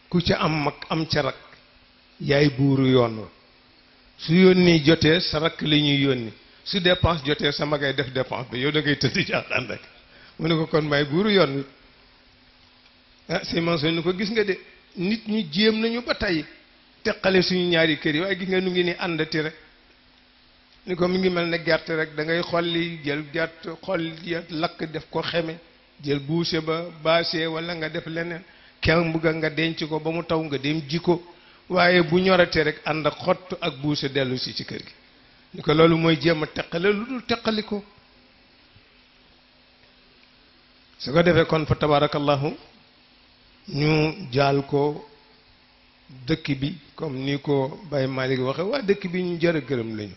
ku ca am mag am ca rak yaay buuru yoon wa su yónni jotee sa rakk li ñuy yónni su dépense jotee sa magay def dépense ba yow da ngay tëdd jaaxaan rek mu ne ko kon may buuru yoon wi ah c'est mention ni ko gis nga de nit ñi jéem nañu ba tey teqale suñu ñaari kër yi waaye gis nga nu ngi ni àndati rek ni ko mi ngi mel ne gerte rek da ngay xolli jël gerte xolli lakk def ko xeme jël buuse ba baase wala nga def leneen kenn bugga nga denc ko ba mu taw nga dem ji ko waaye bu ñoratee rek ànd ak xott ak buuse dellu si ci kër gi ni ko loolu mooy jéem a teqale lu dul teqali ko su ko defee kon fa tabarakallahu ñu jaal ko dëkk bi comme ni ko Baye Malick waxe waa dëkk bi ñu jërë gërëm lañu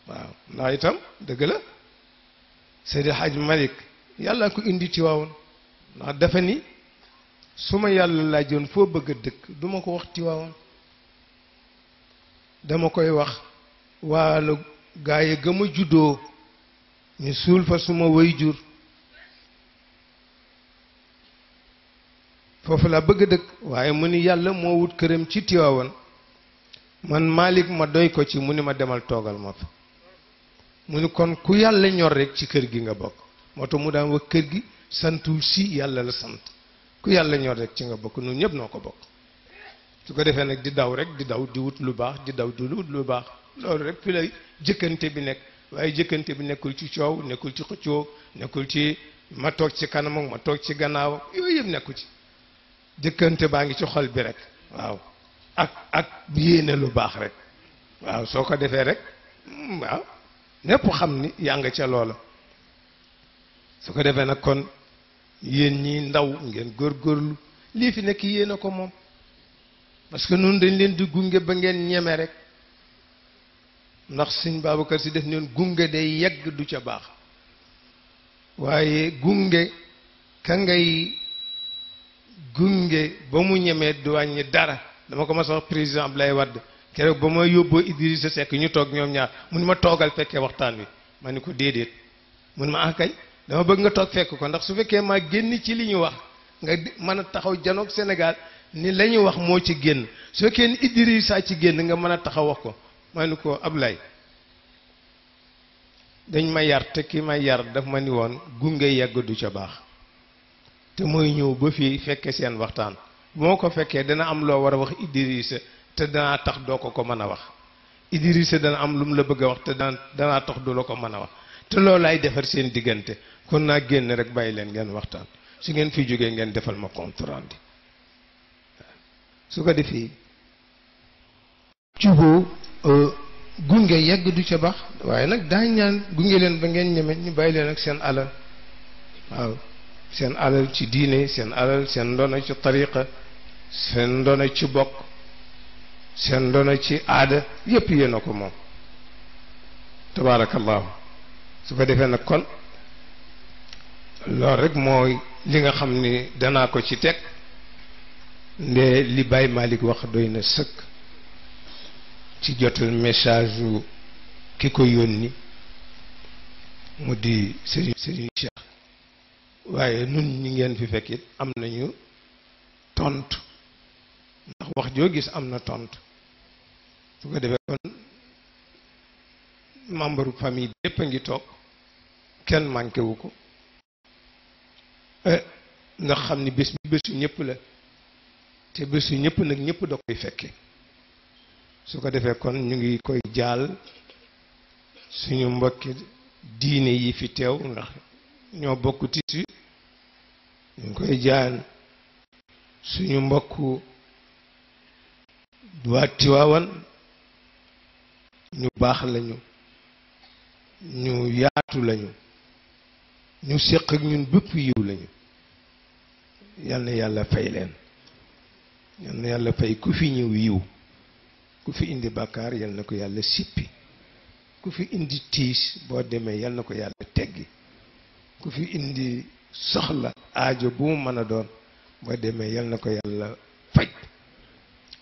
waaw ndax itam dëgg la Seydi Hadj Malick yàlla ko indi Tiwaawoon ndax dafa ni su ma yàlla laajoon foo bëgg a dëkk duma ko wax Tiwaawoon dama koy wax waalo gaaye ga ma juddoo ñu suul fa suma waajur foofu laa bëgg a dëkk waaye mu ni yàlla moo wut këram ci Tiwaawoon man Malick ma doy ko ci mu ni ma demal toogal ma fa mu ni kon ku yàlla ñor rek ci kër gi nga bokk moo tax mu daan wax kër gi santul si yàlla la sant ku yàlla ñor rek ci nga bokk ñun ñëpp noo ko bokk su ko defee nag di daw rek di daw di wut lu baax di daw di wut lu baax loolu rek fi lay jëkkante bi nekk waaye jëkkante bi nekkul ci coow nekkul ci xëccoo nekkul ci ma toog ci kanam ak ma toog ci gannaaw yooyu yëpp nekku ci jëkkante baa ngi ci xol bi rek waaw ak yéene lu baax rek waaw soo ko defee rek waaw ñépp xam ni yaa nga ca loola su ko defee nag kon yéen ñi ndaw ngeen góorgóorlu lii fi nekk yéen a ko moom parce que noonu dañ leen di gunge ba ngeen ñeme rek ndax sëñ Babacar Si def neen gunge day yegg du ca baax waaye gunge ka ngay gunge ba mu ñemee du wàññi dara dama ko mas a wax président Abdoulaye Wade keroog ba ma yóbboo Idrissa Seck ñu toog ñoom ñaar mu ni ma toogal fekkee waxtaan wi ma ni ko déedéet mu ni ma kañ dama bëgg nga toog fekk ko ndax su fekkee maa génn ci li ñu wax nga mën a taxaw janoog Sénégal ni la ñu wax moo ci génn su fekkee ni Idrissa ci génn nga mën a taxaw wax ko ma ni ko Abdoulaye dañ ma yar te ki ma yar daf ma ni woon gunge yegg du ca baax te mooy ñëw ba fii fekke seen waxtaan moo ko fekkee dana am loo war a wax Idrissa te danaa tax doo ko mën a wax Idrissa dana am lu mu la bëgg a wax te danaa tax du la ko mën a wax te loolu ay defar seen diggante kon naa génn rek bàyyi leen ngeen waxtaan su ngeen fi jógee ngeen defal ma compte rendu su ko defee juboo gunge yegg du ca baax waaye nag daa ñaan gunge leen ba ngeen ñeme ñu bàyyi leen ak seen alal waaw seen alal ci diine seen alal seen ndono ci tariqa seen ndono ci bokk seen ndono ci aada yépp yéen a ko moom tabaarakallahu su ko defee nag kon loolu rek mooy li nga xam ni danaa ko ci teg nde li Baye Malick wax doy na sëkk ci jotal message yu ki ko yónni mu di Serigne Cheikh waaye nun ñi ngeen fi fekk it am nañu tontu ndax wax joo gis am na tontu su ko defee kon membre famille bi yépp a ngi toog kenn manqué wu ko nga xam ni bés bi bésu ñëpp la te bésu ñëpp nag ñëpp da koy fekke su ko defee kon ñu ngi koy jaal suñu mbokki diine yi fi teew ndax ñoo bokk tissu ñu ngi koy jaal suñu mbokku waa Tiwaawan ñu baax lañu ñu yaatu lañu ñu séq ak ñun bépp yiw lañu yal na yàlla fay leen yal na yàlla fay ku fi ñëw yiw ku fi indi bàkkaar yal na ko yàlla sippi ku fi indi tiis boo demee yal na ko yàlla teggi ku fi indi soxla aajo bu mu mën a doon boo demee yal na ko yàlla faj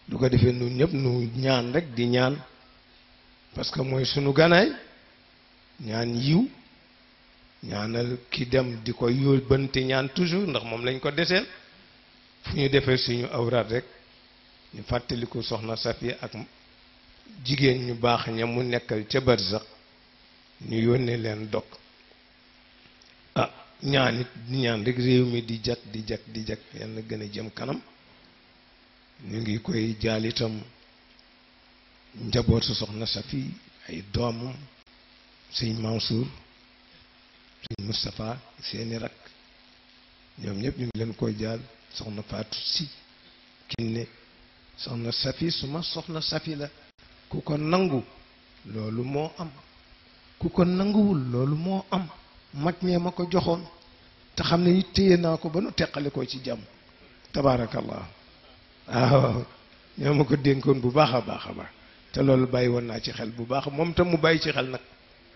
du ko defee nun ñëpp nu ñaan rek di ñaan parce que mooy sunu ganaay ñaan yiw ñaanal ki dem di ko yóbbante ñaan toujours ndax moom lañ ko deseel fu ñu defee suñu awraat rek ñu fàttaliku soxna Safi ak jigéen ñu baax ña mu nekkal ca barsax ñu yónnee leen dog ah ñaan it ñaan rek réew mi di jag di jag di jag yàlla gën a jëm kanam. ñu ngi koy jaal itam njabootu soxna Safi ay doomam sëñ Mansour sëñ Moustapha seeni rak ñoom ñëpp ñu ngi leen koy jaal soxna Fatou Si Kiné soxna Safi suma soxna Safi la ku ko nangu loolu moo am ku ko nanguwul loolu moo am mag ñee ma ko joxoon te xam ne it téye naa ko ba nu teqale ko ci jàmm tabaarakallah waaw ñoo ma ko dénkoon bu baax a baax a baax te loolu bàyyi woon naa ci xel bu baax moom tam mu bàyyi ci xel nag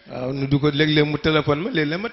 waaw nu du ko léeg-léeg mu téléphone ma léeg-léeg ma